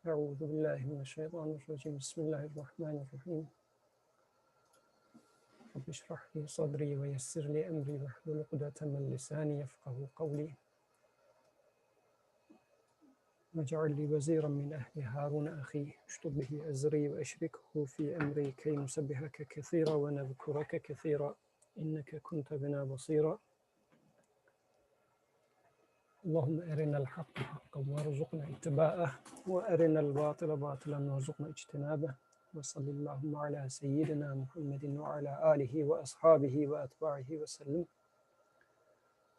أعوذ بالله من الشيطان الرجيم بسم الله الرحمن الرحيم رب اشرح لي صدري ويسر لي أمري واحلل عقدة من لساني يفقهوا قولي واجعل لي وزيرا من أهل هارون أخي اشدد به أزري وأشركه في أمري كي نسبحك كثيرا ونذكرك كثيرا إنك كنت بنا بصيرا اللهم أرنا الحق حقا وارزقنا اتباعه وأرنا الباطل باطلا وارزقنا اجتنابه وصلى اللهم على سيدنا محمد وعلى آله وأصحابه وأتباعه وسلم.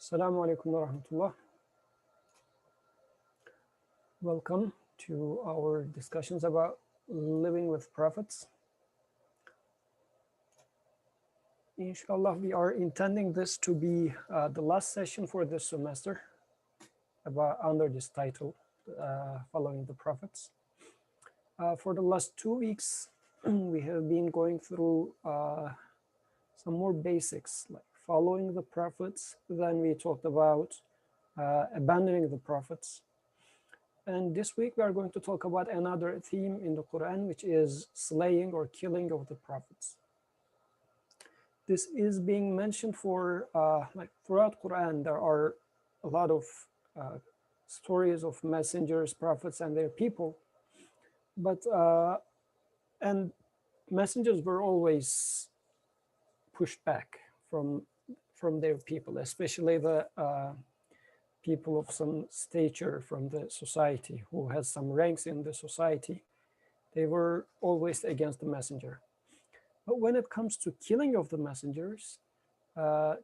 Assalamu alaikum wa rahmatullah. Welcome to our discussions about living with prophets. Inshallah, we are intending this to be the last session for this semester under this title, Following the Prophets. For the last 2 weeks, we have been going through some more basics, like following the prophets. Then we talked about abandoning the prophets. And this week we are going to talk about another theme in the Quran, which is slaying or killing of the prophets. This is being mentioned for, like throughout Quran, there are a lot of stories of messengers, prophets, and their people. But, and messengers were always pushed back from their people, especially the people of some stature from the society who has some ranks in the society. They were always against the messenger. But when it comes to killing of the messengers,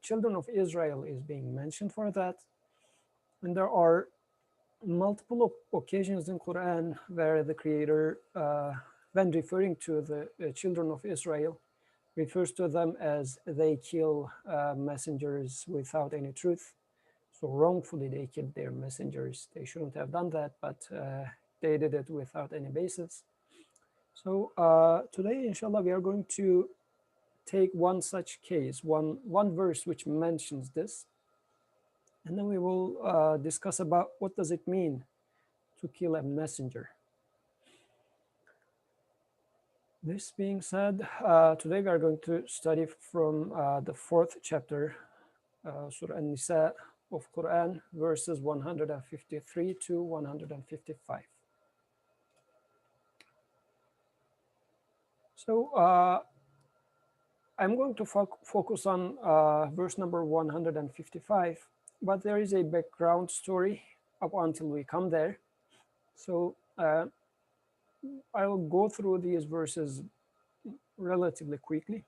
children of Israel is being mentioned for that. And there are multiple occasions in Quran where the Creator, when referring to the children of Israel, refers to them as they kill messengers without any truth. So wrongfully they killed their messengers. They shouldn't have done that, but they did it without any basis. So today, inshallah, we are going to take one such case, one verse which mentions this, and then we will discuss about what does it mean to kill a messenger. This being said, today we are going to study from the 4th chapter, Surah An-Nisa of Quran, verses 153 to 155. So I'm going to focus on verse number 155, but there is a background story up until we come there. So I will go through these verses relatively quickly.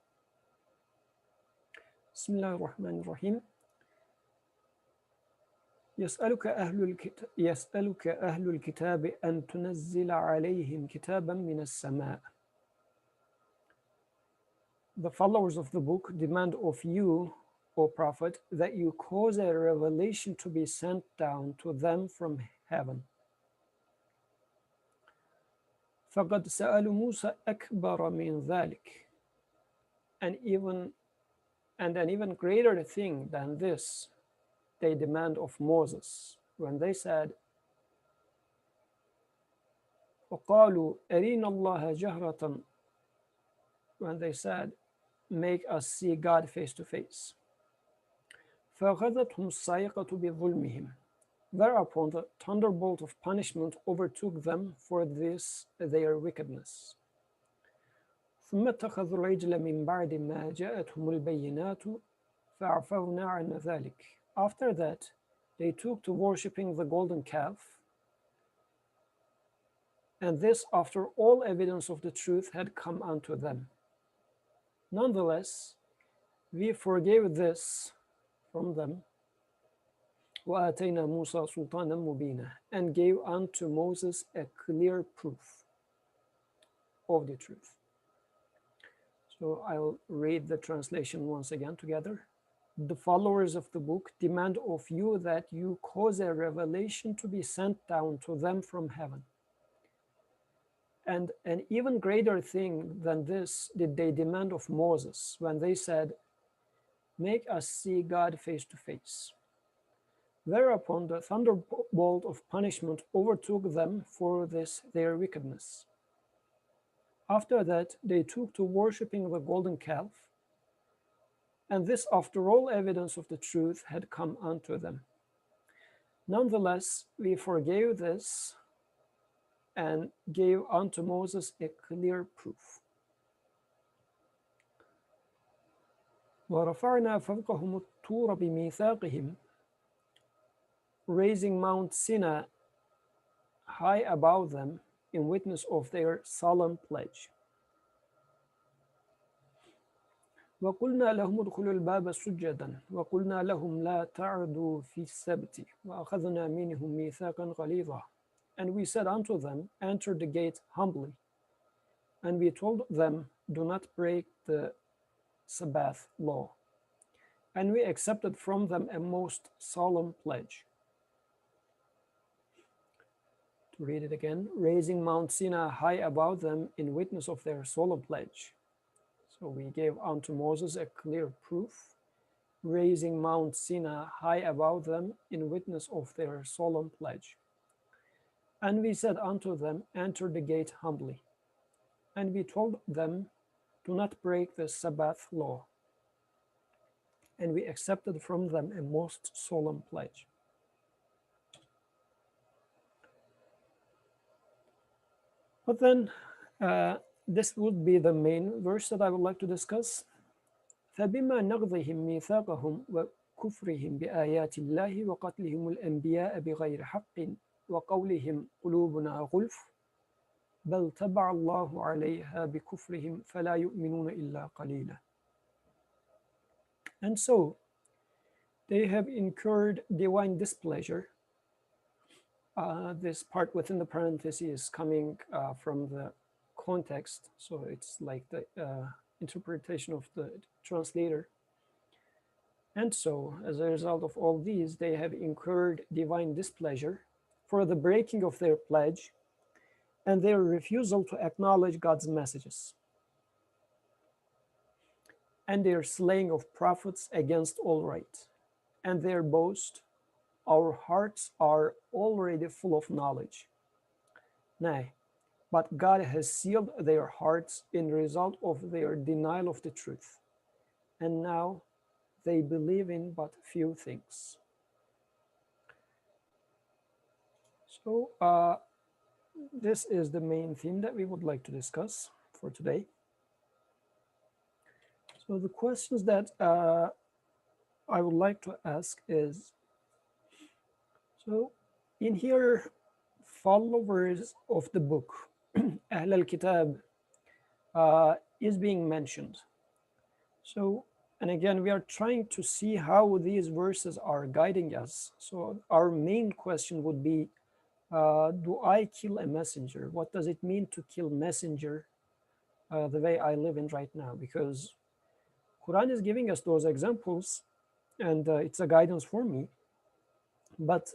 Bismillah ar-Rahman ar-Rahim. يسألك أهل الكتاب أن تنزل عليهم كتابا من السماء. The followers of the book demand of you, O Prophet, that you cause a revelation to be sent down to them from heaven. فقد سألوا موسى أكبر من ذلك. And an even greater thing than this they demand of Moses when they said, وقالوا أرينا الله جهرة, when they said, make us see God face to face. فأخذتهم الصاعقة بظلمهم. Thereupon the thunderbolt of punishment overtook them for this their wickedness. ثم اتخذوا العجل من بعد ما جاءتهم البينات فعفونا عن ذلك. After that, they took to worshipping the golden calf, and this after all evidence of the truth had come unto them. Nonetheless, we forgave this from them, وَآتَيْنَا مُوسَى سُلْطَانًا مُبِينًا, and gave unto Moses a clear proof of the truth. So I'll read the translation once again together. The followers of the book demand of you that you cause a revelation to be sent down to them from heaven. And an even greater thing than this did they demand of Moses when they said, make us see God face to face. Thereupon the thunderbolt of punishment overtook them for this their wickedness. After that, they took to worshipping the golden calf, and this, after all evidence of the truth had come unto them. Nonetheless, we forgave this and gave unto Moses a clear proof. وَرَفَعْنَا فَوْقَهُمُ الطُّورَ بِمِيثَاقِهِمْ, raising Mount Sinai high above them in witness of their solemn pledge. وَقُلْنَا لَهُمُ ادْخُلُوا الْبَابَ سُجَّدًا وَقُلْنَا لَهُمْ لَا تَعْدُوا فِي السَّبْتِ وَأَخَذْنَا مِنْهُمْ مِيثَاقًا غَلِيظًا. And we said unto them, enter the gate humbly. And we told them, do not break the Sabbath law. And we accepted from them a most solemn pledge. To read it again, raising Mount Sinai high above them in witness of their solemn pledge. So we gave unto Moses a clear proof, raising Mount Sinai high above them in witness of their solemn pledge. And we said unto them, enter the gate humbly. And we told them, do not break the Sabbath law. And we accepted from them a most solemn pledge. But then, this would be the main verse that I would like to discuss. فَبِمَا نَقْضِهِمْ مِيثَاقَهُمْ وَكُفْرِهِمْ بِآيَاتِ اللَّهِ وَقَتْلِهِمُ الْأَنْبِيَاءَ بِغَيْرِ حَقٍّ وَقَوْلِهِمْ قُلُوبُنَا غُلْفٌ بَلْ تَبَعَ اللَّهُ عَلَيْهَا بِكُفْرِهِمْ فَلَا يُؤْمِنُونَ إِلَّا قَلِيلًا. And so, they have incurred divine displeasure. This part within the parenthesis is coming from the context, so it's like the interpretation of the translator. And so, as a result of all these, they have incurred divine displeasure for the breaking of their pledge and their refusal to acknowledge God's messages, and their slaying of prophets against all right, and their boast, our hearts are already full of knowledge. Nay, but God has sealed their hearts in result of their denial of the truth, and now they believe in but few things. So this is the main theme that we would like to discuss for today. So the questions that I would like to ask is, so in here, followers of the book, Ahl al-Kitab, is being mentioned. So, and again, we are trying to see how these verses are guiding us. So our main question would be, do I kill a messenger? What does it mean to kill messenger the way I live in right now? Because Quran is giving us those examples, and it's a guidance for me. But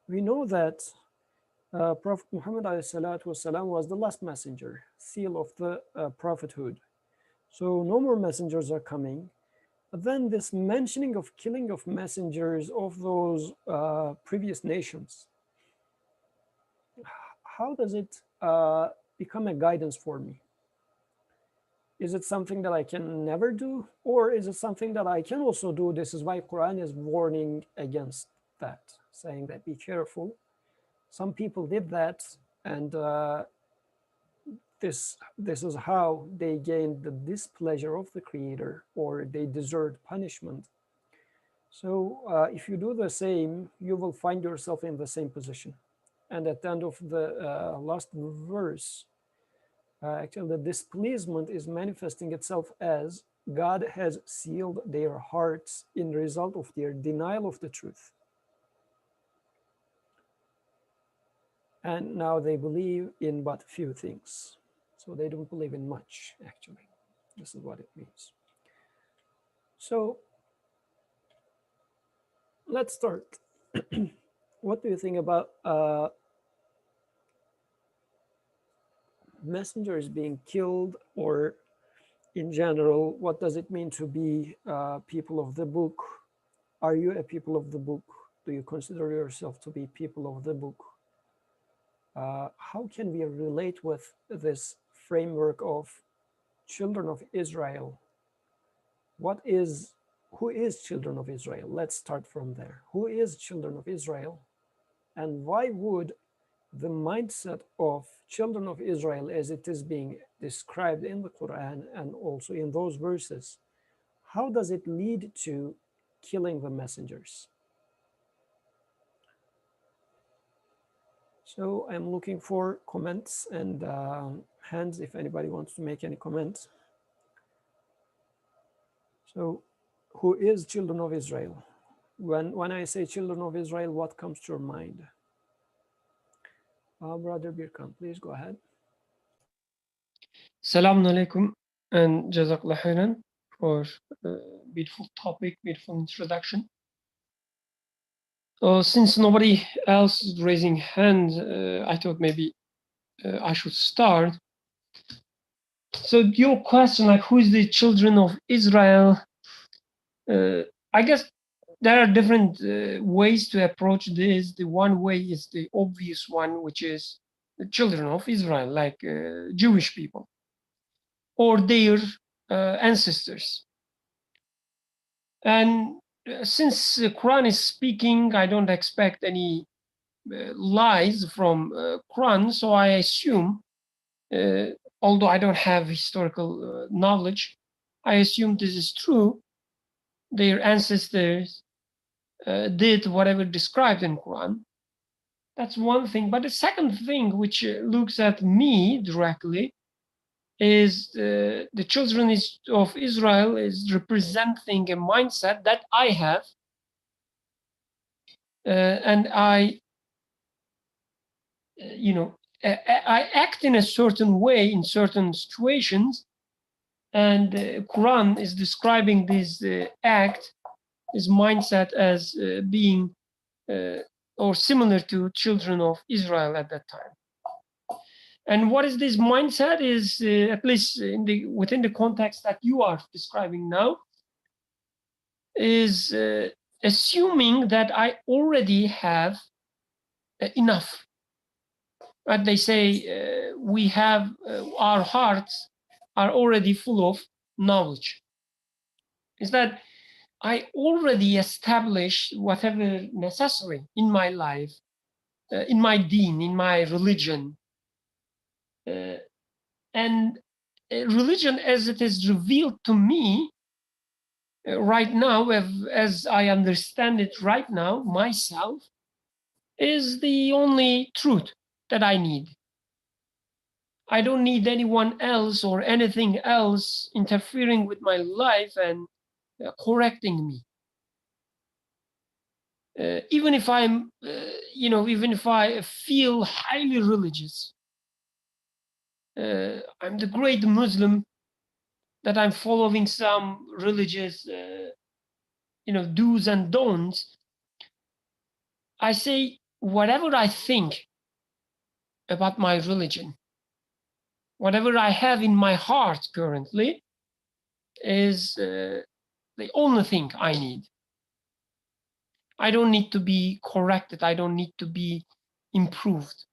we know that Prophet Muhammad والسلام, was the last messenger, seal of the prophethood. So no more messengers are coming. But then this mentioning of killing of messengers of those previous nations, how does it become a guidance for me? Is it something that I can never do? Or is it something that I can also do? This is why Quran is warning against that, saying that be careful. Some people did that, and this is how they gained the displeasure of the Creator, or they deserved punishment. So if you do the same, you will find yourself in the same position. And at the end of the last verse, actually the displeasement is manifesting itself as God has sealed their hearts in result of their denial of the truth. And now they believe in but few things. So they don't believe in much, actually. This is what it means. So let's start. What do you think about messengers being killed, or in general, what does it mean to be people of the book? Are you a people of the book? do you consider yourself to be people of the book? How can we relate with this framework of children of Israel? Who is children of Israel? Let's start from there. Who is children of Israel? And why would the mindset of children of Israel, as it is being described in the Quran and also in those verses, how does it lead to killing the messengers? So I'm looking for comments and hands if anybody wants to make any comments. So who is children of Israel? When I say children of Israel, what comes to your mind? Brother Birkan, please go ahead. Assalamu alaikum and Jazakallah khairan for beautiful topic, beautiful introduction. Since nobody else is raising hands, I thought maybe I should start. So your question, like who is the children of Israel? I guess there are different ways to approach this. The one way is the obvious one, which is the children of Israel, like Jewish people or their ancestors. And since the Quran is speaking, I don't expect any lies from Quran, so I assume, although I don't have historical knowledge, I assume this is true. Their ancestors did whatever described in Quran. That's one thing. But the second thing, which looks at me directly, is the children of Israel is representing a mindset that I have, and I act in a certain way in certain situations, and Quran is describing this act, this mindset as being or similar to children of Israel at that time. And what is this mindset is, at least within the context that you are describing now, is assuming that I already have enough. But they say we have our hearts are already full of knowledge. Is that I already established whatever necessary in my life, in my deen, in my religion. And religion as it is revealed to me right now, as I understand it right now, myself, is the only truth that I need. I don't need anyone else or anything else interfering with my life and correcting me. Even if I'm, even if I feel highly religious, I'm the great Muslim, that I'm following some religious, do's and don'ts. I say whatever I think about my religion, whatever I have in my heart currently, is the only thing I need. I don't need to be corrected. I don't need to be improved.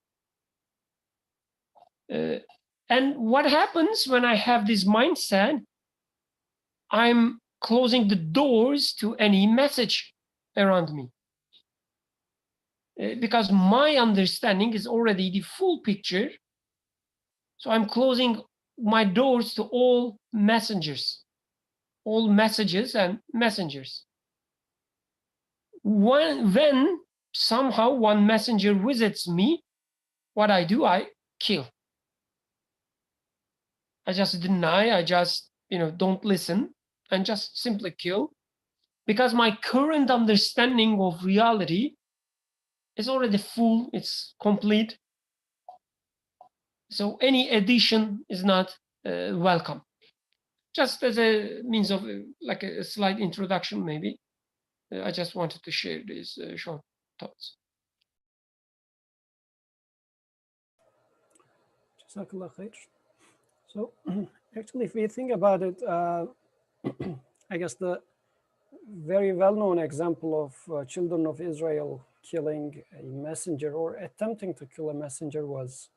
And what happens when I have this mindset? I'm closing the doors to any message around me. Because my understanding is already the full picture. So I'm closing my doors to all messengers, all messages and messengers. When somehow one messenger visits me, what I do, I kill. I just deny, I just, don't listen and just simply kill, because my current understanding of reality is already full, it's complete. So any addition is not welcome. Just as a means of like a slight introduction, maybe. I just wanted to share these short thoughts. Jazakallah khair. So actually, if we think about it, I guess the very well-known example of children of Israel killing a messenger or attempting to kill a messenger was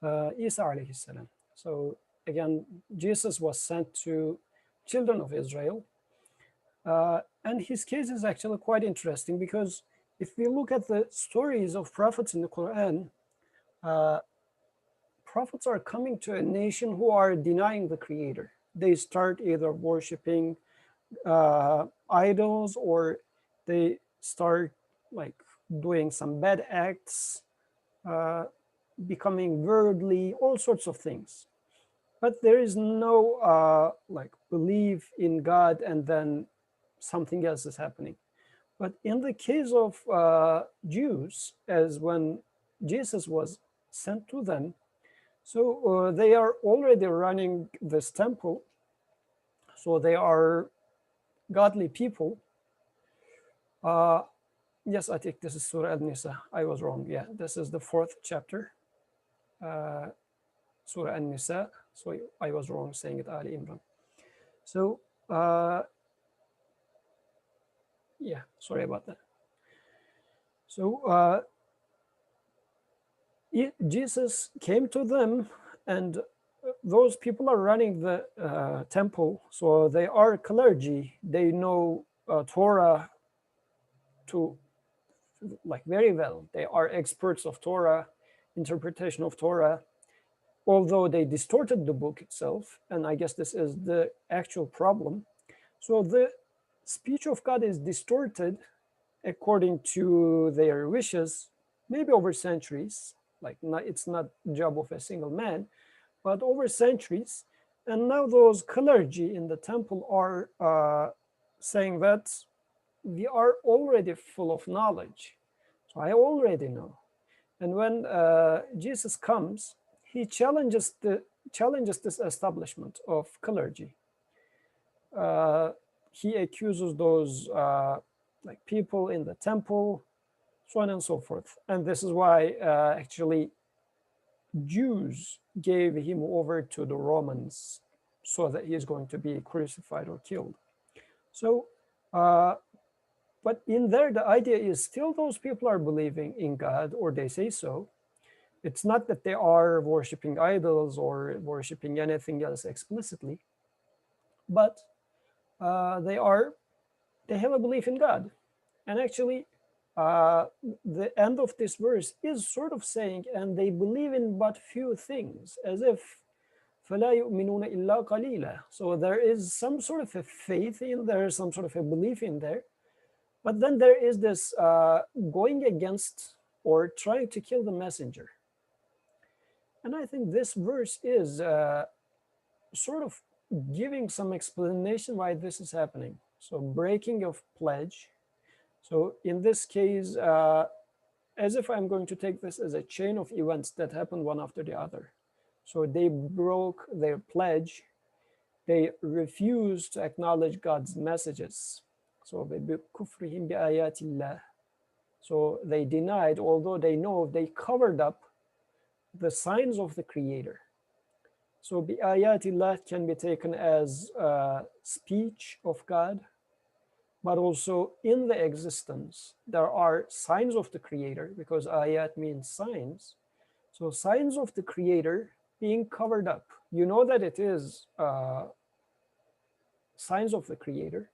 Isa alayhi salam. So again, Jesus was sent to children of Israel. And his case is actually quite interesting because if we look at the stories of prophets in the Quran, prophets are coming to a nation who are denying the creator. They start either worshiping idols, or they start like doing some bad acts, becoming worldly, all sorts of things. But there is no like belief in God and then something else is happening. But in the case of Jews, as when Jesus was sent to them, so they are already running this temple. So they are godly people. Yes, I think this is Surah An-Nisa. I was wrong. Yeah, this is the 4th chapter, Surah An-Nisa. So I was wrong saying it Ali Imran. So yeah, sorry about that. So Jesus came to them, and those people are running the temple. So they are clergy. They know Torah to like very well. They are experts of Torah, interpretation of Torah, although they distorted the book itself. And I guess this is the actual problem. So the speech of God is distorted according to their wishes, maybe over centuries. Like it's not the job of a single man, but over centuries. And now those clergy in the temple are saying that we are already full of knowledge. So I already know. And when Jesus comes, he challenges this establishment of clergy. He accuses those like people in the temple, so on and so forth. And this is why actually Jews gave him over to the Romans so that he is going to be crucified or killed. So, but in there, the idea is still those people are believing in God, or they say so. It's not that they are worshiping idols or worshiping anything else explicitly, but they have a belief in God. And actually, the end of this verse is sort of saying, and they believe in but few things, as if فَلَا يُؤْمِنُونَ إِلَّا قَلِيلًا. So there is some sort of a faith in there, some sort of a belief in there. But then there is this going against or trying to kill the messenger. And I think this verse is sort of giving some explanation why this is happening. So breaking of pledge. So in this case, as if I'm going to take this as a chain of events that happened one after the other. So they broke their pledge. They refused to acknowledge God's messages. So they denied, although they know, they covered up the signs of the Creator. So bi'ayatillah can be taken as speech of God, but also in the existence, there are signs of the Creator, because ayat means signs. So signs of the Creator being covered up. You know that it is signs of the Creator,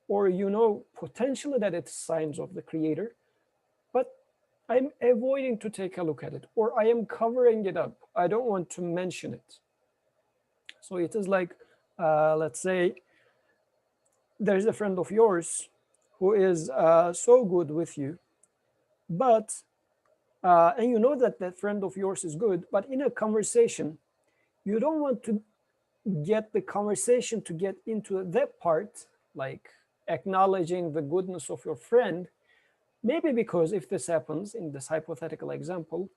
or you know potentially that it's signs of the Creator, but I'm avoiding to take a look at it, or I am covering it up. I don't want to mention it. So it is like, let's say, there's a friend of yours who is so good with you, but, and you know that that friend of yours is good, but in a conversation, you don't want to get the conversation to get into that part, like acknowledging the goodness of your friend, maybe because if this happens in this hypothetical example,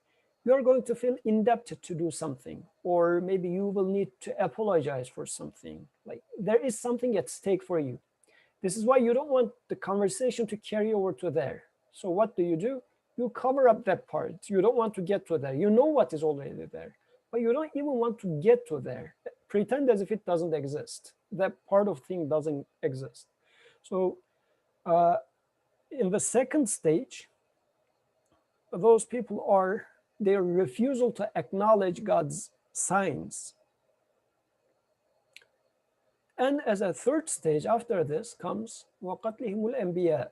you're going to feel indebted to do something, or maybe you will need to apologize for something. Like there is something at stake for you. This is why you don't want the conversation to carry over to there. So what do? You cover up that part. You don't want to get to there. You know what is already there, but you don't even want to get to there. Pretend as if it doesn't exist. That part of thing doesn't exist. So In the second stage, those people are their refusal to acknowledge God's signs. And as a third stage after this comes وَقَتْلِهِمُ الْأَنْبِيَاءِ,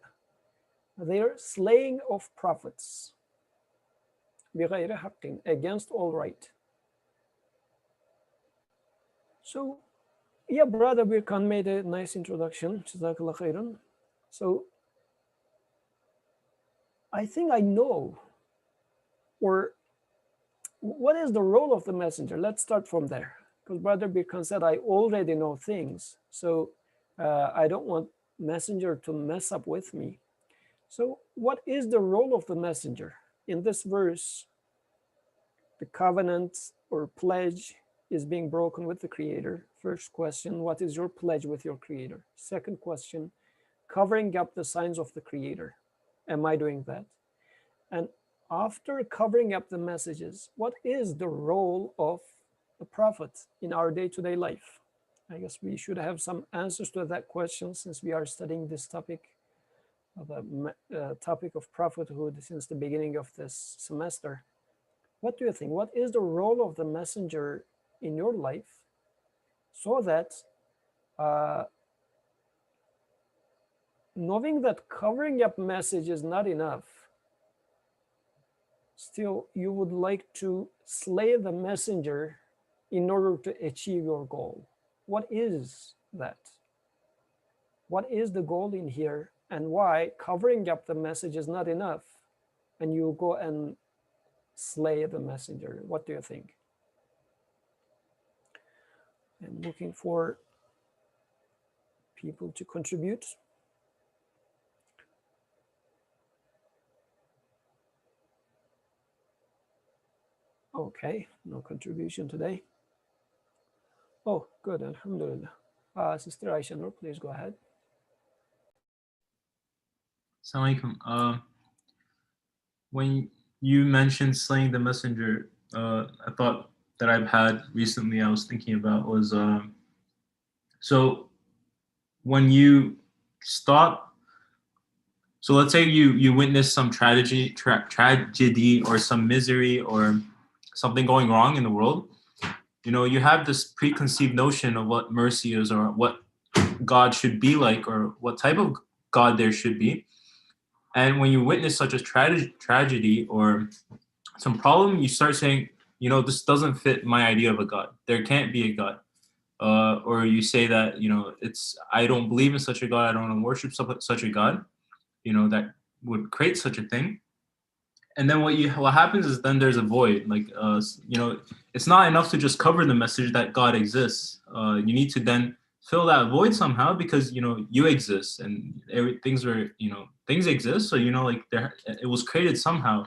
their slaying of prophets بِغَيْرِ حَقٍّ, against all right. So, yeah, Brother Birkan made a nice introduction. Jazakallah khairan. So, I think I know, or what is the role of the messenger? Let's start from there. Because Brother Birkan said, I already know things. So, I don't want messenger to mess up with me. So, what is the role of the messenger? In this verse, the covenant or pledge is being broken with the Creator. First question, what is your pledge with your Creator? Second question, covering up the signs of the Creator. Am I doing that? And after covering up the messages, what is the role of the prophet in our day-to-day life? I guess we should have some answers to that question since we are studying this topic of the topic of prophethood since the beginning of this semester. What do you think? What is the role of the messenger in your life so that knowing that covering up message is not enough, still you would like to slay the messenger in order to achieve your goal? What is that? What is the goal in here, and why covering up the message is not enough and you go and slay the messenger? What do you think? I'm looking for people to contribute. Okay, no contribution today. Oh, good, alhamdulillah. Sister Aisha Nur, please go ahead. Assalamu alaikum. When you mentioned slaying the messenger, a thought that I've had recently I was thinking about was, so when you stop, so let's say you witness some tragedy or some misery or something going wrong in the world, you know, you have this preconceived notion of what mercy is or what God should be like or what type of God there should be. And when you witness such a tragedy or some problem, you start saying, you know, this doesn't fit my idea of a God. There can't be a God. Or you say that, you know, I don't believe in such a God. I don't want to worship such a God, you know, that would create such a thing. And then what happens is then there's a void. Like, you know, it's not enough to just cover the message that God exists. You need to then fill that void somehow because, you know, you exist and things exist. So, you know, like it was created somehow.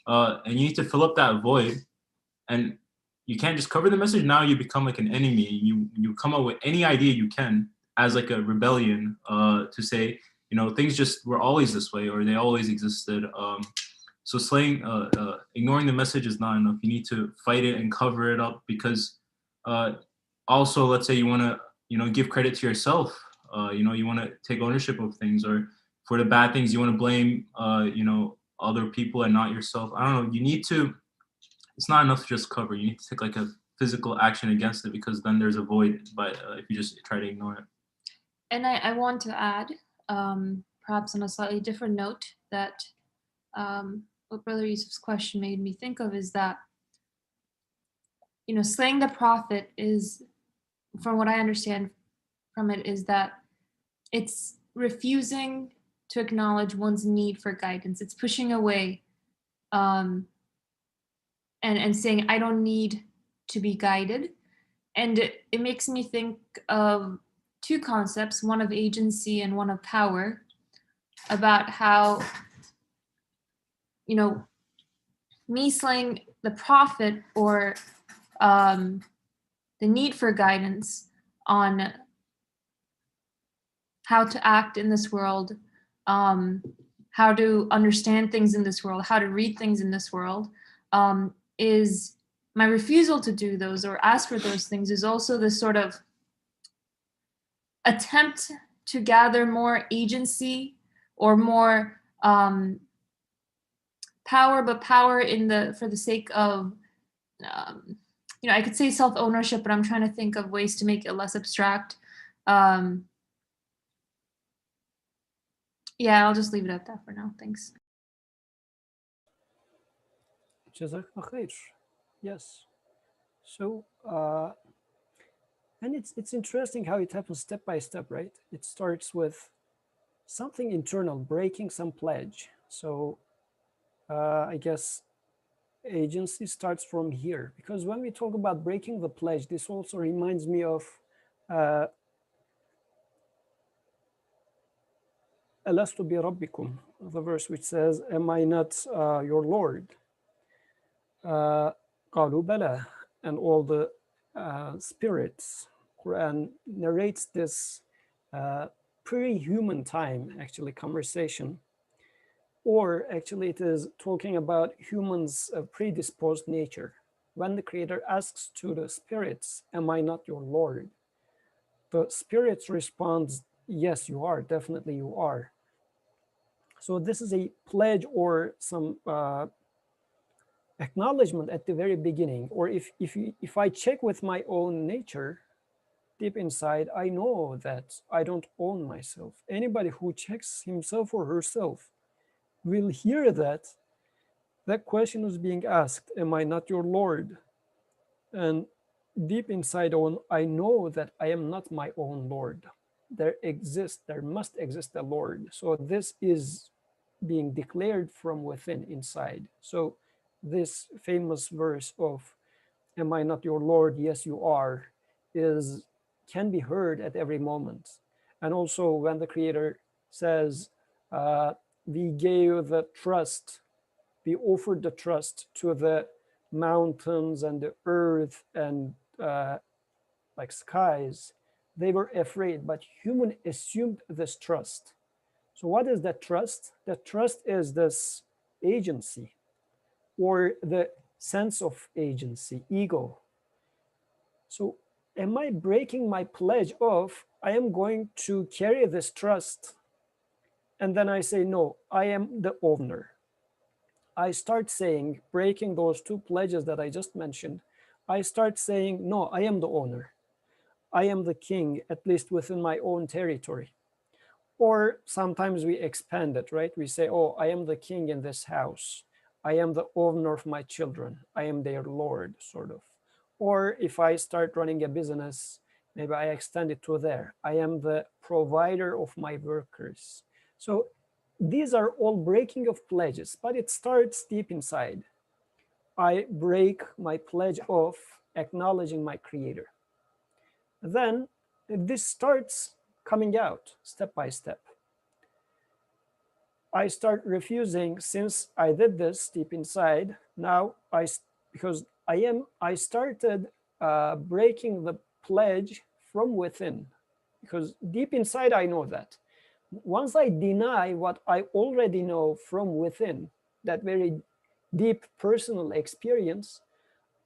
And you need to fill up that void. And you can't just cover the message. Now you become like an enemy. You come up with any idea you can as like a rebellion to say, you know, things just were always this way or they always existed. So ignoring the message is not enough. You need to fight it and cover it up because also, let's say you want to, you know, give credit to yourself. You know, you want to take ownership of things, or for the bad things, you want to blame, you know, other people and not yourself. I don't know. You need to, it's not enough to just cover. You need to take like a physical action against it because then there's a void if you just try to ignore it. And I want to add, perhaps on a slightly different note, that what Brother Yusuf's question made me think of is that, you know, slaying the prophet is, from what I understand from it, is that it's refusing to acknowledge one's need for guidance. It's pushing away and saying, I don't need to be guided. And it makes me think of two concepts, one of agency and one of power, about how, you know, me slaying the prophet or the need for guidance on how to act in this world, how to understand things in this world, how to read things in this world, is my refusal to do those or ask for those things is also this sort of attempt to gather more agency or more power, but power for the sake of, I could say self-ownership, but I'm trying to think of ways to make it less abstract. Yeah, I'll just leave it at that for now. Thanks. Jazakallah khair. Yes. So, and it's interesting how it happens step by step, right? It starts with something internal, breaking some pledge. So I guess agency starts from here, because when we talk about breaking the pledge, this also reminds me of Alastu bi rabbikum, the verse which says, am I not your Lord? Qalu bala, and all the spirits. Quran narrates this pre-human time, actually, conversation, or actually it is talking about humans' predisposed nature. When the Creator asks to the spirits, am I not your Lord? The spirits responds, yes, you are, definitely you are. So this is a pledge or some acknowledgement at the very beginning. Or if I check with my own nature, deep inside, I know that I don't own myself. Anybody who checks himself or herself will hear that question is being asked, am I not your Lord? And deep inside I know that I am not my own Lord. There must exist a Lord. So this is being declared from within, inside. So this famous verse of, am I not your Lord? Yes, you are, can be heard at every moment. And also when the Creator says, we gave the trust, we offered the trust to the mountains and the earth and like skies, they were afraid, but human assumed this trust. So what is that trust? That trust is this agency, or the sense of agency, ego. So am I breaking my pledge of, I am going to carry this trust, and then I say, no, I am the owner. I start saying, breaking those two pledges that I just mentioned, I start saying, no, I am the owner. I am the king, at least within my own territory. Or sometimes we expand it, right? We say, oh, I am the king in this house. I am the owner of my children. I am their Lord, sort of. Or if I start running a business, maybe I extend it to there. I am the provider of my workers. So these are all breaking of pledges, but it starts deep inside. I break my pledge of acknowledging my Creator. Then this starts coming out step by step. I start refusing, since I did this deep inside. Now because I started breaking the pledge from within, because deep inside I know that. Once I deny what I already know from within, that very deep personal experience,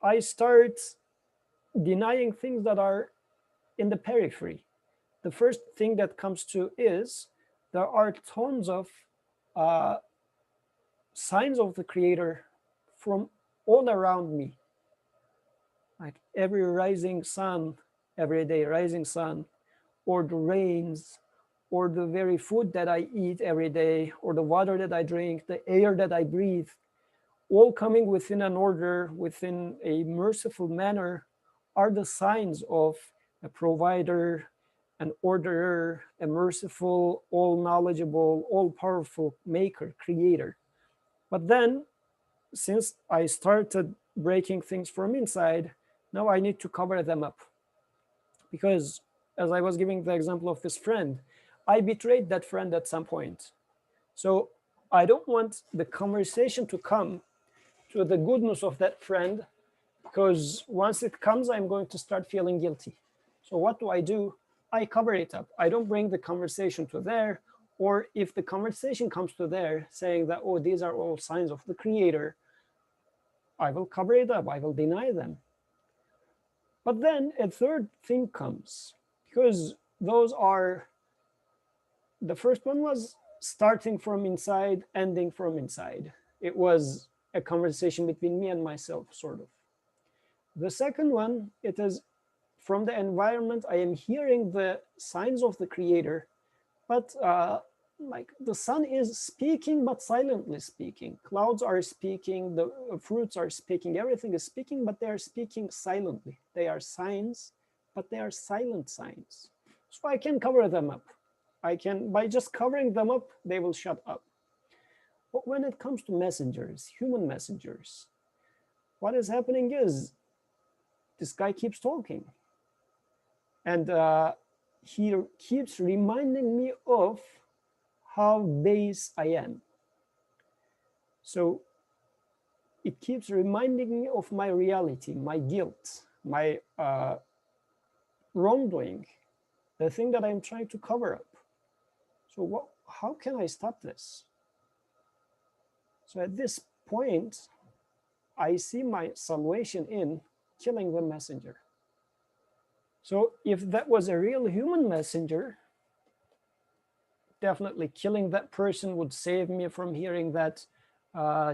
I start denying things that are in the periphery. The first thing that comes to is there are tons of signs of the Creator from all around me. Like every rising sun, every day rising sun, or the rains, or the very food that I eat every day, or the water that I drink, the air that I breathe, all coming within an order, within a merciful manner, are the signs of a provider, an orderer, a merciful, all knowledgeable, all powerful maker, creator. But then, since I started breaking things from inside, now I need to cover them up. Because as I was giving the example of this friend, I betrayed that friend at some point. So I don't want the conversation to come to the goodness of that friend, because once it comes, I'm going to start feeling guilty. So what do? I cover it up. I don't bring the conversation to there. Or if the conversation comes to there saying that, oh, these are all signs of the Creator, I will cover it up. I will deny them. But then a third thing comes, because those are, the first one was starting from inside, ending from inside. It was a conversation between me and myself, sort of. The second one, it is from the environment. I am hearing the signs of the creator, but like the sun is speaking, but silently speaking. Clouds are speaking, the fruits are speaking, everything is speaking, but they are speaking silently. They are signs, but they are silent signs. So I can cover them up. I can, by just covering them up, they will shut up. But when it comes to messengers, human messengers, what is happening is this guy keeps talking. And he keeps reminding me of how base I am. So it keeps reminding me of my reality, my guilt, my wrongdoing, the thing that I'm trying to cover up. So how can I stop this? So at this point, I see my salvation in killing the messenger. So if that was a real human messenger, definitely killing that person would save me from hearing that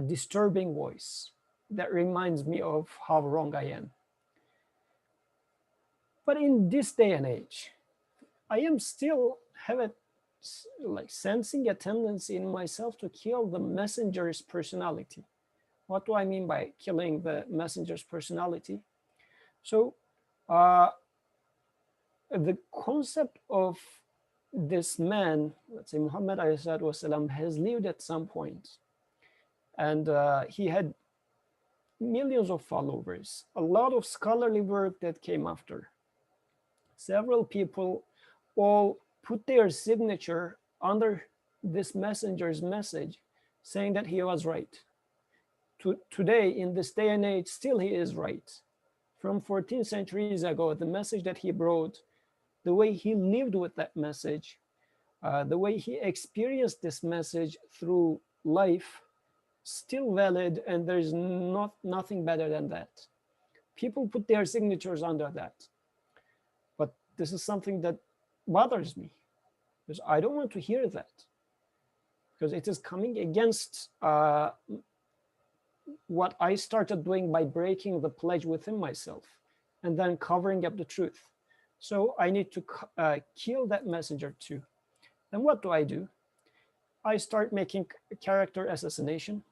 disturbing voice that reminds me of how wrong I am. But in this day and age, I am still sensing a tendency in myself to kill the messenger's personality. What do I mean by killing the messenger's personality? So the concept of this man, let's say Muhammad والسلام, has lived at some point, and he had millions of followers, a lot of scholarly work that came after. Several people all put their signature under this messenger's message, saying that he was right. Today, in this day and age, still he is right. From 14 centuries ago, the message that he brought, the way he lived with that message, the way he experienced this message through life, still valid, and there's nothing better than that. People put their signatures under that. But this is something that bothers me, because I don't want to hear that, because it is coming against what I started doing by breaking the pledge within myself and then covering up the truth. So I need to kill that messenger too. And what do? I start making character assassination,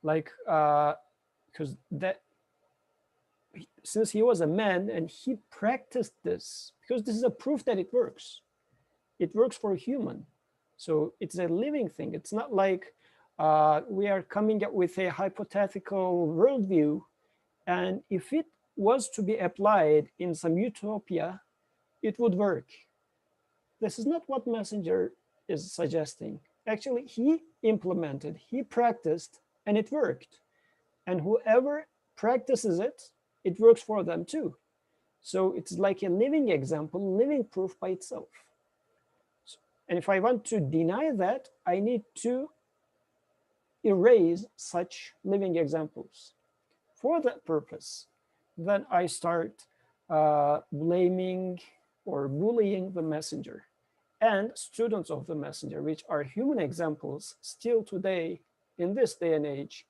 like because that since he was a man and he practiced this, because this is a proof that it works. It works for a human. So it's a living thing. It's not like we are coming up with a hypothetical worldview, and if it was to be applied in some utopia, it would work. This is not what messenger is suggesting. Actually, he implemented, he practiced, and it worked. And whoever practices it, it works for them too. So it's like a living example, living proof by itself. And if I want to deny that, I need to erase such living examples. For that purpose, then I start blaming or bullying the messenger and students of the messenger, which are human examples still today in this day and age,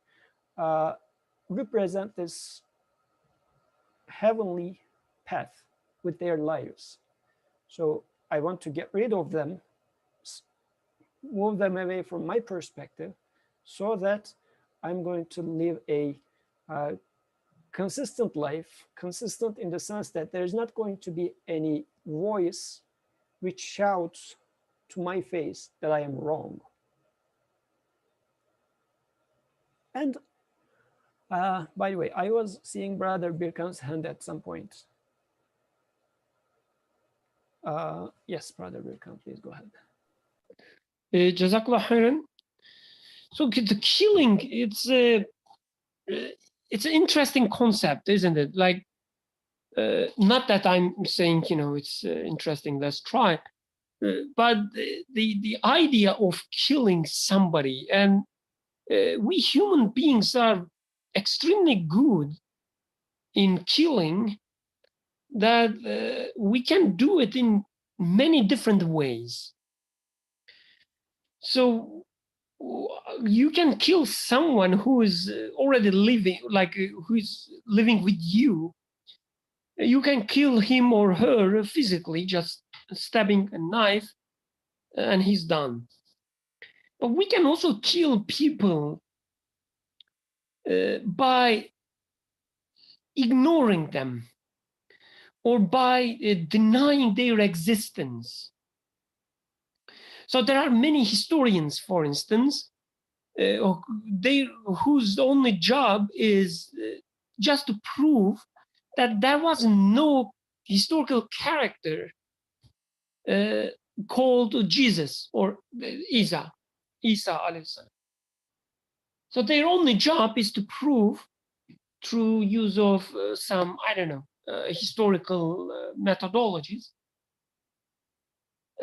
represent this heavenly path with their lives. So I want to get rid of them, move them away from my perspective, so that I'm going to live a consistent life, consistent in the sense that there's not going to be any voice which shouts to my face that I am wrong. And by the way, I was seeing Brother Birkan's hand at some point. Yes, Brother Birkan, please go ahead. Jazakallah khairan. So the killing, it's an interesting concept, isn't it? Like, not that I'm saying, it's interesting, let's try. But the idea of killing somebody, and we human beings are extremely good in killing, that we can do it in many different ways. So you can kill someone who is already living, like who is living with you. You can kill him or her physically, just stabbing a knife, and he's done. But we can also kill people by ignoring them or by denying their existence. So there are many historians, for instance, whose only job is just to prove that there was no historical character called Jesus or Isa alayhi salam. So their only job is to prove through use of some, I don't know, historical methodologies,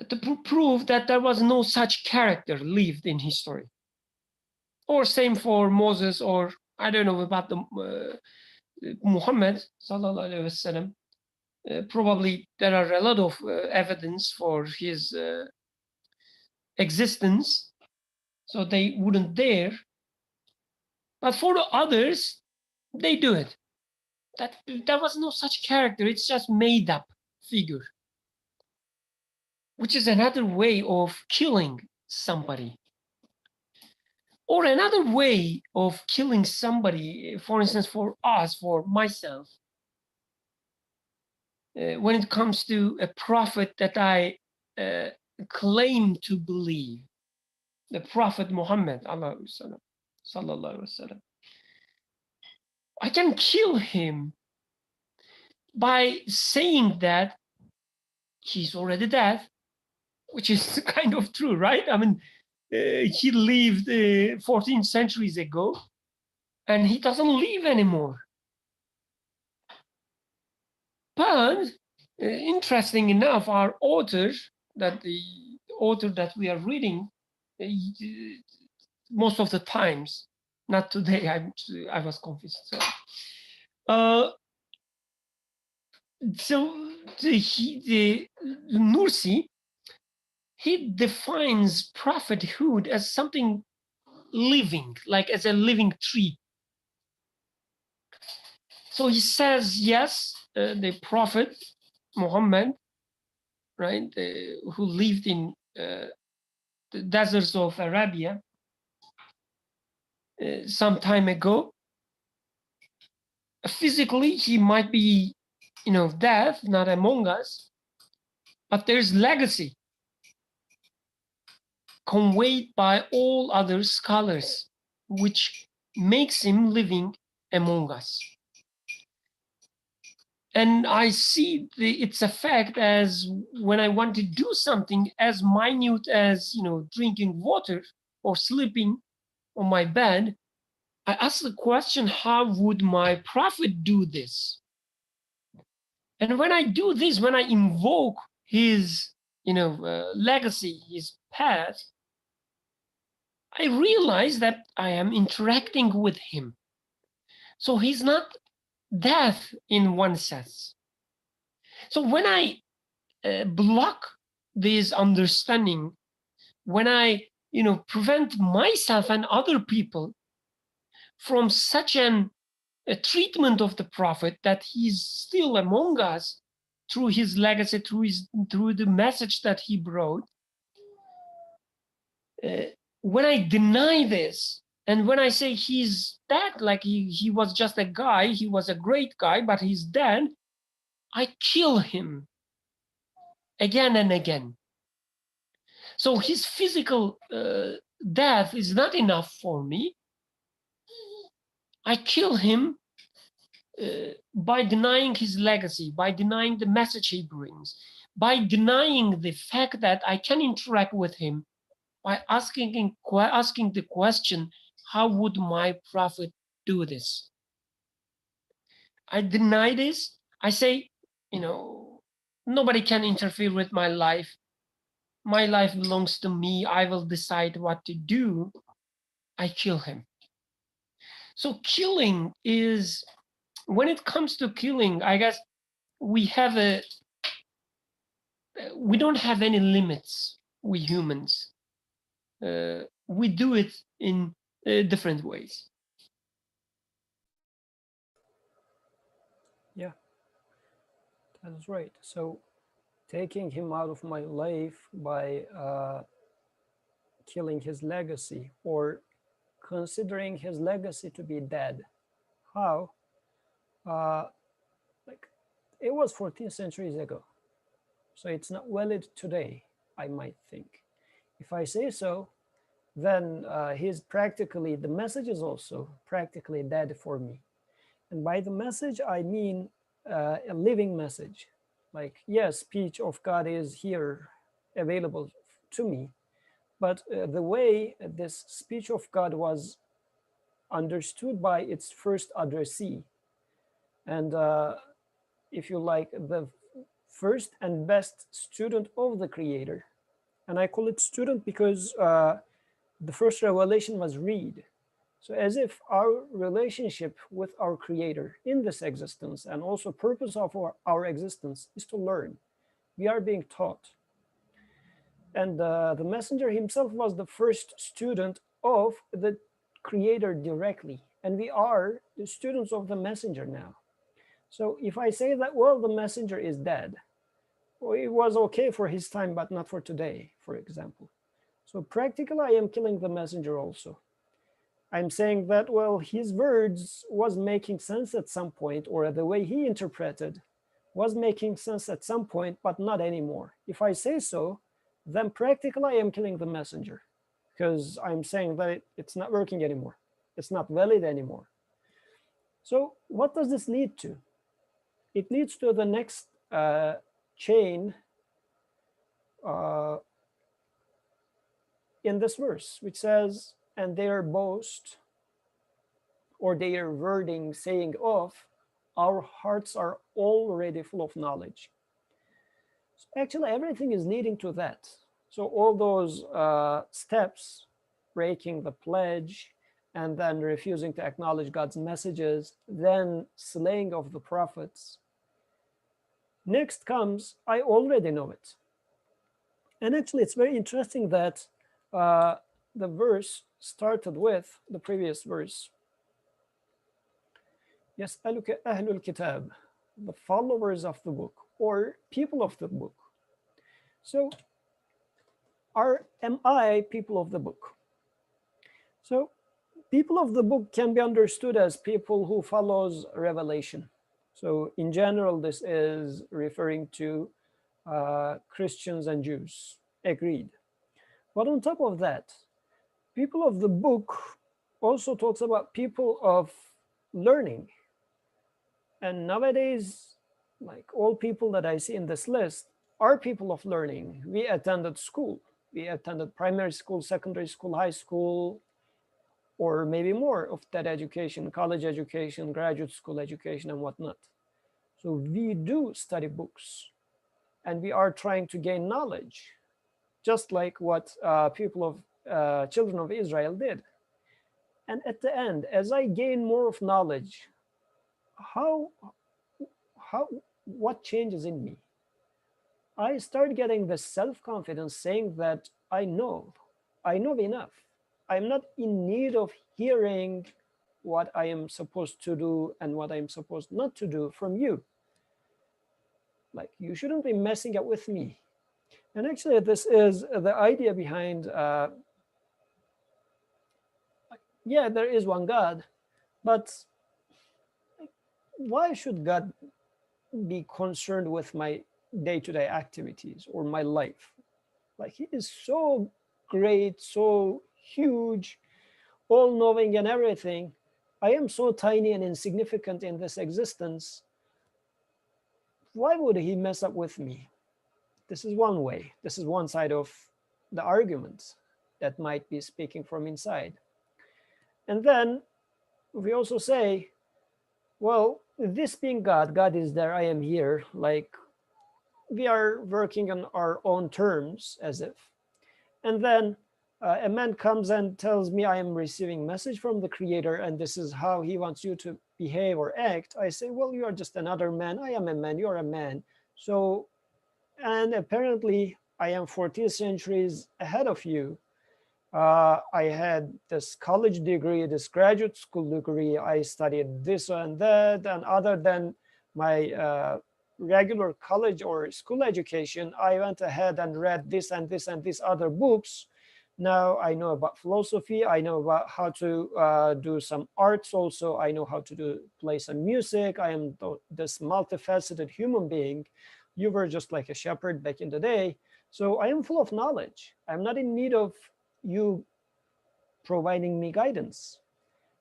to prove that there was no such character lived in history. Or same for Moses, or I don't know about the Muhammad sallallahu alaihi wasallam. Probably there are a lot of evidence for his existence, so they wouldn't dare. But for the others, they do it. That there was no such character. It's just made up figure, which is another way of killing somebody. Or another way of killing somebody, for instance, for us, for myself, when it comes to a prophet that I claim to believe, the Prophet Muhammad, sallallahu alaihi wasallam, I can kill him by saying that he's already dead, which is kind of true, right? I mean, he lived 14 centuries ago, and he doesn't live anymore. But interesting enough, our author, the author that we are reading, most of the times, not today, I was confused. So the Nursi, he defines prophethood as something living, like as a living tree. So he says, yes, the Prophet Muhammad, right, who lived in the deserts of Arabia some time ago, physically he might be, dead, not among us, but there's legacy conveyed by all other scholars, which makes him living among us. And I see its effect as when I want to do something as minute as, drinking water or sleeping on my bed, I ask the question, how would my prophet do this? And when I do this, when I invoke his, legacy, his path, I realize that I am interacting with him. So he's not death in one sense. So when I block this understanding, when I, prevent myself and other people from such a treatment of the prophet that he's still among us through his legacy, through the message that he brought, when I deny this, and when I say he's dead, like he was just a guy, he was a great guy, but he's dead, I kill him again and again. So his physical death is not enough for me. I kill him by denying his legacy, by denying the message he brings, by denying the fact that I can interact with him, by asking the question, how would my prophet do this? I deny this. I say, nobody can interfere with my life. My life belongs to me. I will decide what to do. I kill him. So killing is, when it comes to killing, I guess we don't have any limits, we humans. we do it in different ways. Yeah, that is right. So taking him out of my life by killing his legacy or considering his legacy to be dead. How? Like it was 14 centuries ago. So it's not valid today, I might think. If I say so, then he's practically, the message is also practically dead for me. And by the message, I mean a living message. Like, yes, speech of God is here available to me, but the way this speech of God was understood by its first addressee, and if you like, the first and best student of the Creator. And I call it student because the first revelation was read. So as if our relationship with our Creator in this existence and also purpose of our existence is to learn. We are being taught. And the messenger himself was the first student of the Creator directly. And we are the students of the messenger now. So if I say that, well, the messenger is dead, well, it was okay for his time, but not for today, for example. So practically, I am killing the messenger also. I'm saying that, well, his words was making sense at some point, or the way he interpreted was making sense at some point, but not anymore. If I say so, then practically I am killing the messenger because I'm saying that it's not working anymore. It's not valid anymore. So what does this lead to? It leads to the next chain in this verse, which says, and their boast or their wording saying of, our hearts are already full of knowledge. So actually, everything is leading to that. So all those steps, breaking the pledge, and then refusing to acknowledge God's messages, then slaying of the prophets. Next comes, I already know it. And actually, it's very interesting that the verse started with the previous verse. يَسْأَلُكَ أَهْلُ الْكِتَابِ, the followers of the book, or people of the book. So, am I people of the book? So, people of the book can be understood as people who follows revelation. So, in general, this is referring to Christians and Jews. Agreed. But on top of that, people of the book also talks about people of learning. And nowadays, like all people that I see in this list are people of learning. We attended school. We attended primary school, secondary school, high school, or maybe more of that education, college education, graduate school education, and whatnot. So we do study books, and we are trying to gain knowledge, just like what children of Israel did. And at the end, as I gain more of knowledge, what changes in me? I start getting the self-confidence saying that I know enough. I'm not in need of hearing what I am supposed to do and what I'm supposed not to do from you. Like, you shouldn't be messing up with me. And actually, this is the idea behind, yeah, there is one God, but why should God be concerned with my day-to-day activities or my life? Like, he is so great, so huge, all-knowing and everything. I am so tiny and insignificant in this existence. Why would he mess up with me? This is one way. This is one side of the argument that might be speaking from inside. And then we also say, well, this being God, God is there, I am here. Like, we are working on our own terms, as if. And then a man comes and tells me I am receiving message from the Creator, and this is how he wants you to behave or act. I say, well, you are just another man. I am a man. You are a man. So, and apparently I am 14 centuries ahead of you. I had this college degree, this graduate school degree. I studied this and that, and other than my regular college or school education, I went ahead and read this and this and these other books. Now I know about philosophy. I know about how to do some arts also. I know how to play some music. I am this multifaceted human being. You were just like a shepherd back in the day. So I am full of knowledge. I'm not in need of you providing me guidance.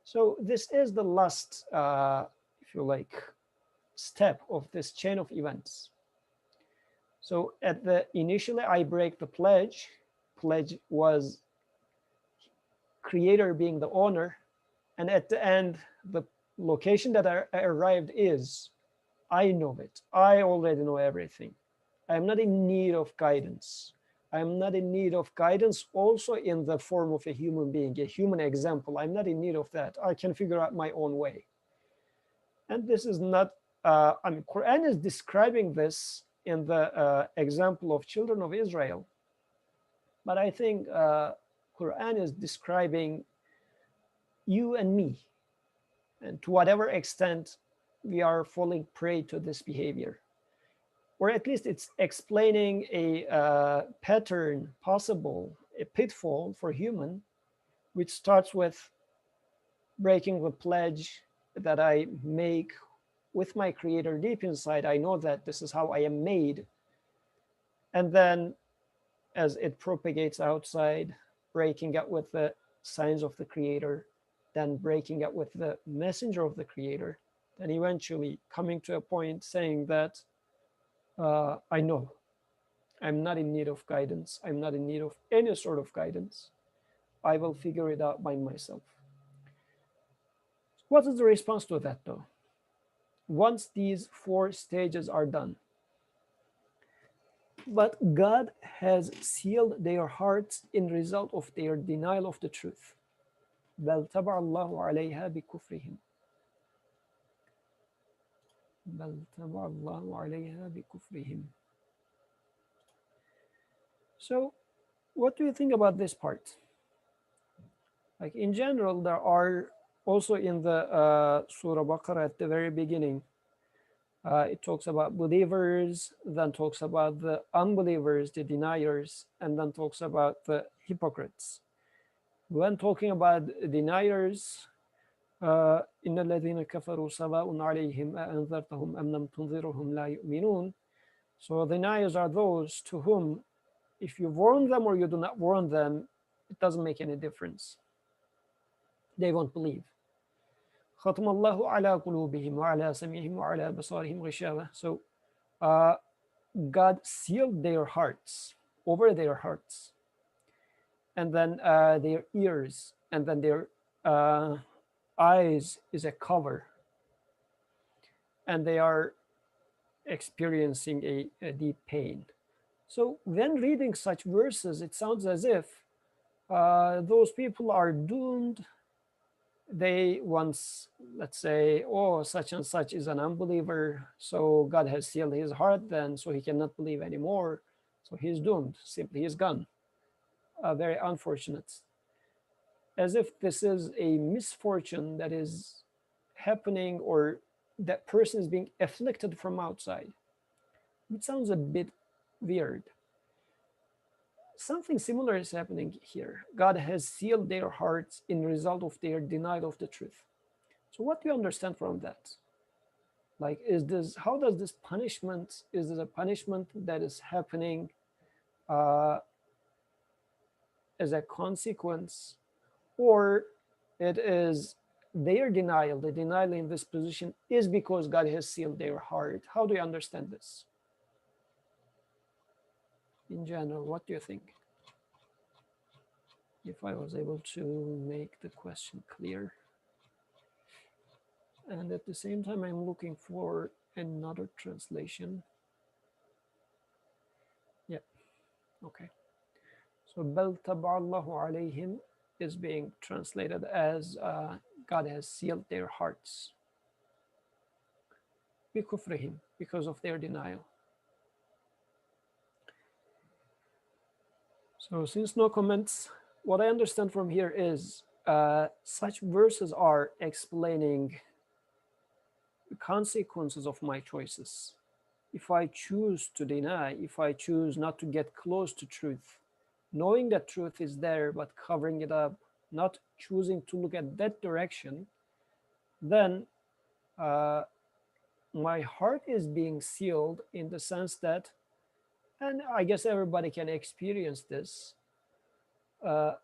So this is the last, if you like, step of this chain of events. So at the initially I break the pledge. Pledge was creator being the owner, and at the end the location that I arrived is I know it. I already know everything. I'm not in need of guidance. I'm not in need of guidance also in the form of a human being, a human example. I'm not in need of that. I can figure out my own way. And this is not, I mean, Quran is describing this in the example of children of Israel. But I think Quran is describing you and me. And to whatever extent we are falling prey to this behavior. Or at least it's explaining a pattern possible, a pitfall for human, which starts with breaking the pledge that I make with my creator deep inside. I know that this is how I am made. And then as it propagates outside, breaking up with the signs of the creator, then breaking up with the messenger of the creator, then eventually coming to a point saying that I know I'm not in need of guidance. I'm not in need of any sort of guidance. I will figure it out by myself. What is the response to that though? Once these 4 stages are done, but God has sealed their hearts in result of their denial of the truth. بل طبع الله عليها بكفرهم. بل طبع الله عليها بكفرهم. So, what do you think about this part? Like in general, there are also in the Surah Baqarah at the very beginning, it talks about believers, then talks about the unbelievers, the deniers, and then talks about the hypocrites. When talking about deniers, إن الذين كفروا سواء عليهم أأنذرتهم أم لم تنذرهم لا يؤمنون. So deniers are those to whom, if you warn them or you do not warn them, it doesn't make any difference. They won't believe. ختم الله على قلوبهم وعلى سمعهم وعلى بصارهم غشاوة. So God sealed their hearts, over their hearts, and then their ears, and then their eyes is a cover, and they are experiencing a deep pain. So when reading such verses, it sounds as if those people are doomed. They once, let's say, oh, such and such is an unbeliever, so God has sealed his heart then, so he cannot believe anymore. So he's doomed, simply he's gone. Very unfortunate. As if this is a misfortune that is happening, or that person is being afflicted from outside. It sounds a bit weird. Something similar is happening here. God has sealed their hearts in result of their denial of the truth. So what do you understand from that? Like, how does this punishment, is this a punishment that is happening as a consequence, or it is their denial, the denial in this position is because God has sealed their heart? How do you understand this? In general, what do you think? If I was able to make the question clear. And at the same time, I'm looking for another translation. Yeah, okay. So بَلْ تَبَعَ اللَّهُ عَلَيْهِمْ is being translated as God has sealed their hearts. بِكُفْرِهِمْ, because of their denial. So since no comments, what I understand from here is such verses are explaining the consequences of my choices. If I choose to deny, if I choose not to get close to truth, knowing that truth is there but covering it up, not choosing to look at that direction, then uh, my heart is being sealed in the sense that, and I guess everybody can experience this, uh,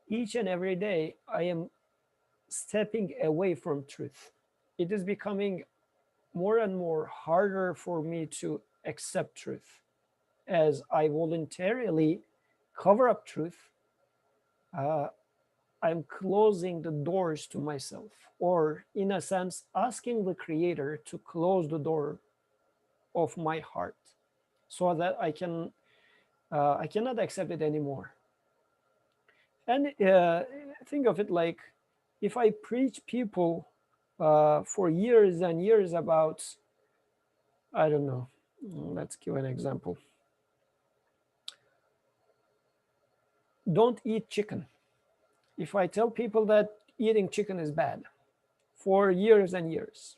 each and every day I am stepping away from truth. It is becoming more and more harder for me to accept truth as I voluntarily cover up truth. uh, I'm closing the doors to myself, or in a sense, asking the Creator to close the door of my heart, so that I cannot accept it anymore. And think of it like, if I preach people for years and years about, I don't know, let's give an example. Don't eat chicken. If I tell people that eating chicken is bad for years and years,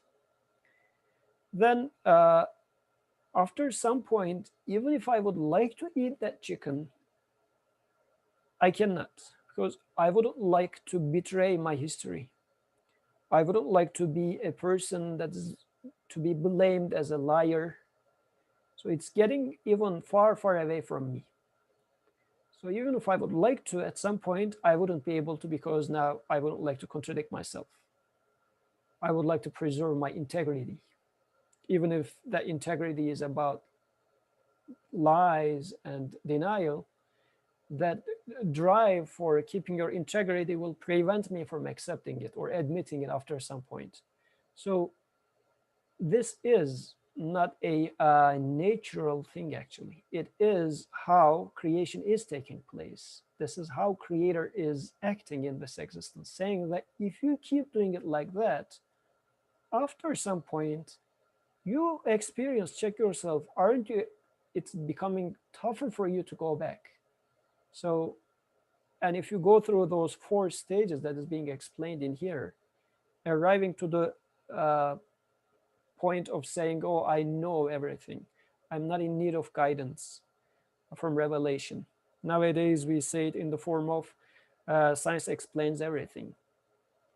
then after some point, even if I would like to eat that chicken, I cannot, because I wouldn't like to betray my history. I wouldn't like to be a person that is to be blamed as a liar. So it's getting even far, far away from me. So even if I would like to, at some point, I wouldn't be able to, because now I wouldn't like to contradict myself. I would like to preserve my integrity, even if that integrity is about lies and denial. That drive for keeping your integrity will prevent me from accepting it or admitting it after some point. So this is not a natural thing. Actually, it is how creation is taking place. This is how Creator is acting in this existence, saying that if you keep doing it like that, after some point you experience, check yourself, aren't you, it's becoming tougher for you to go back. So, and if you go through those 4 stages that is being explained in here, arriving to the point of saying, oh, I know everything, I'm not in need of guidance from revelation. Nowadays we say it in the form of science explains everything.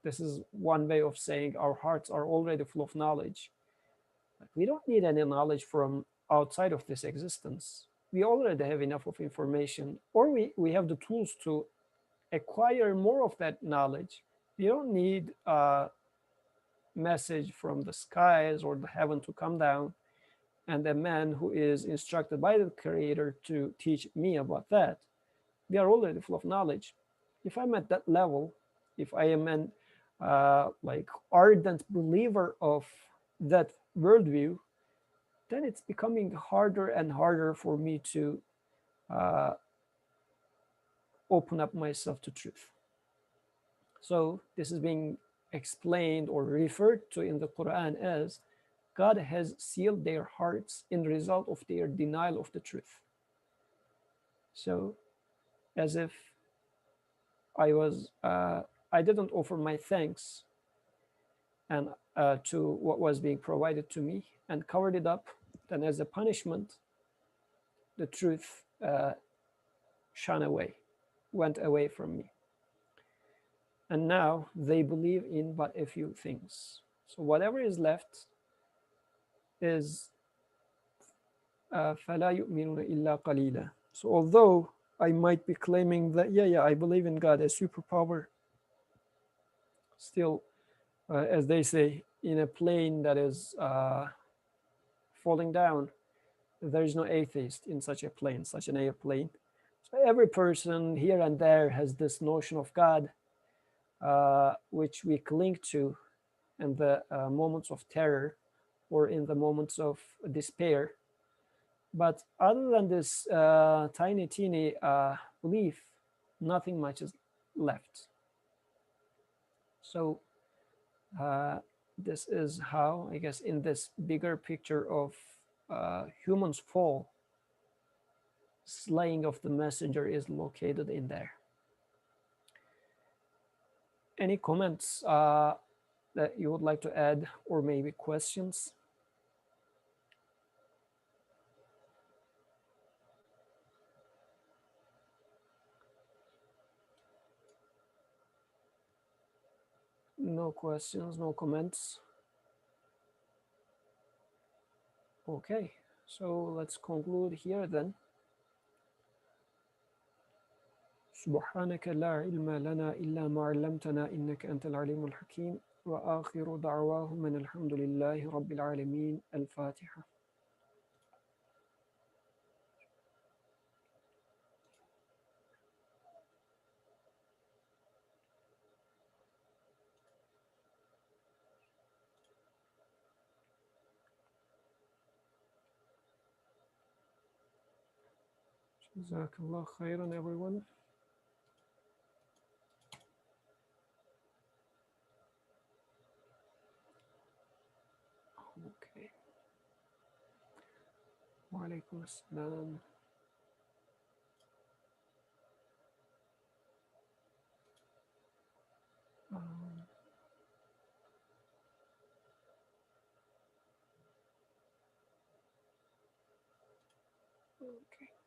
This is one way of saying our hearts are already full of knowledge. We don't need any knowledge from outside of this existence. We already have enough of information, or we have the tools to acquire more of that knowledge. You don't need a message from the skies or the heaven to come down and a man who is instructed by the Creator to teach me about that. We are already full of knowledge. If I'm at that level, if I am an like ardent believer of that worldview, then it's becoming harder and harder for me to uh, open up myself to truth. So this is being explained or referred to in the Quran as God has sealed their hearts in result of their denial of the truth. So as if I didn't offer my thanks and to what was being provided to me and covered it up, then as a punishment, the truth shone away, went away from me. And now they believe in but a few things. So whatever is left is فَلَا يُؤْمِنُونَ إِلَّا قَلِيلًا. So although I might be claiming that, yeah, I believe in God, a superpower, still, as they say, in a plane that is falling down, there is no atheist in such a plane, such an airplane. So every person here and there has this notion of God, which we cling to in the moments of terror or in the moments of despair. But other than this tiny, teeny belief, nothing much is left. So this is how, I guess, in this bigger picture of humans' fall, slaying of the messenger is located in there. Any comments that you would like to add, or maybe questions? No questions, no comments. Okay, so let's conclude here then. سبحانك لا علم لنا إلا ما علمتنا إنك أنت العليم الحكيم وآخر دعواهم أن الحمد لله رب العالمين. الفاتحة. جزاك الله خيرا everyone. Okay. وعليكم السلام. Okay.